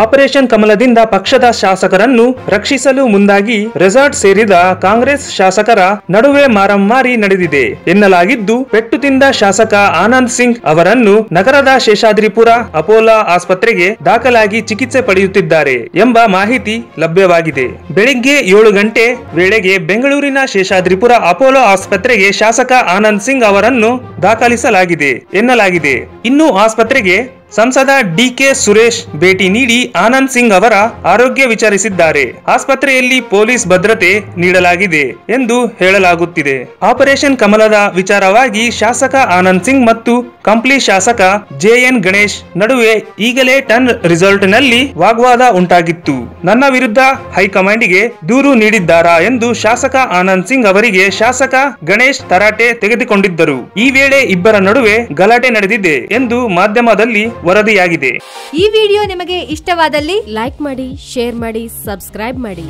Operation ಕಮಲದಿಂದ ಪಕ್ಷದ ಶಾಸಕರನ್ನು ರಕ್ಷಿಸಲು ಮುಂದಾಗಿ ರೆಸಾರ್ಟ್ ಸೇರಿದ ಕಾಂಗ್ರೆಸ್ ಶಾಸಕರ ನಡುವೆ ಮಾರಾಮಾರಿ ನಡೆದಿದೆ ಎನ್ನಲಾಗಿದ್ದು, ಪೆಟ್ಟು ತಿಂದ ಶಾಸಕ ಆನಂದ್ ಸಿಂಗ್ ಅವರನ್ನು ನಗರದ ಶೇಷಾದ್ರಿಪುರ ಅಪೋಲೋ ಆಸ್ಪತ್ರೆಗೆ ದಾಖಲಾಗಿ ಚಿಕಿತ್ಸೆ ಪಡೆಯುತ್ತಿದ್ದಾರೆ ಎಂಬ ಮಾಹಿತಿ ಲಭ್ಯವಾಗಿದೆ. ಬೆಳಿಗ್ಗೆ 7 ಗಂಟೆ ವೇಳೆಗೆ ಬೆಂಗಳೂರಿನ ಶೇಷಾದ್ರಿಪುರ ಅಪೋಲೋ ಆಸ್ಪತ್ರೆಗೆ ಶಾಸಕ ಆನಂದ್ ಸಿಂಗ್ ಅವರನ್ನು ದಾಖಲಿಸಲಾಗಿದೆ ಎನ್ನಲಾಗಿದೆ. ಇನ್ನು ಆಸ್ಪತ್ರೆಗೆ ಸಂಸದ ಡಿಕೆ ಸುರೇಶ್ ಭೇಟಿ ನೀಡಿ ಆನಂದ್ ಸಿಂಗ್ ಅವರ ಆರೋಗ್ಯ ವಿಚಾರಿಸಿದ್ದಾರೆ. ಆಸ್ಪತ್ರೆಯಲ್ಲಿ ಪೊಲೀಸ್ ಭದ್ರತೆ ನೀಡಲಾಗಿದೆ ಎಂದು ಹೇಳಲಾಗುತ್ತಿದೆ. ಆಪರೇಷನ್ ಕಮಲದ ವಿಚಾರವಾಗಿ ಶಾಸಕ ಆನಂದ್ ಸಿಂಗ್ ಮತ್ತು ಕಂಪ್ಲಿ ಶಾಸಕ ಜೆಎನ್ ಗಣೇಶ್ ನಡುವೆ ಈಗಲೇ ಟರ್ನ್ ರಿಸಲ್ಟ್ ನಲ್ಲಿ ವಾಗ್ವಾದ ಉಂಟಾಗಿತ್ತು. ನನ್ನ ವಿರುದ್ಧ ಹೈಕಮಾಂಡ್ಗೆ ದೂರು ನೀಡಿದ್ದಾರಾ ಎಂದು ಶಾಸಕ ಆನಂದ್ ಸಿಂಗ್ ಅವರಿಗೆ ಶಾಸಕ ಗಣೇಶ್ ತರಾಟೆ ತೆಗೆದುಕೊಂಡಿದ್ದರು. ಈ ವೇಳೆ ಇಬ್ಬರ ನಡುವೆ ಗಲಾಟೆ ನಡೆದಿದೆ ಎಂದು ಮಾಧ್ಯಮದಲ್ಲಿ ವರದಿಯಾಗಿದೆ. ಈ ವಿಡಿಯೋ ನಿಮಗೆ ಇಷ್ಟವಾದಲ್ಲಿ ಲೈಕ್ ಮಾಡಿ, ಶೇರ್ ಮಾಡಿ, ಸಬ್ಸ್ಕ್ರೈಬ್ ಮಾಡಿ.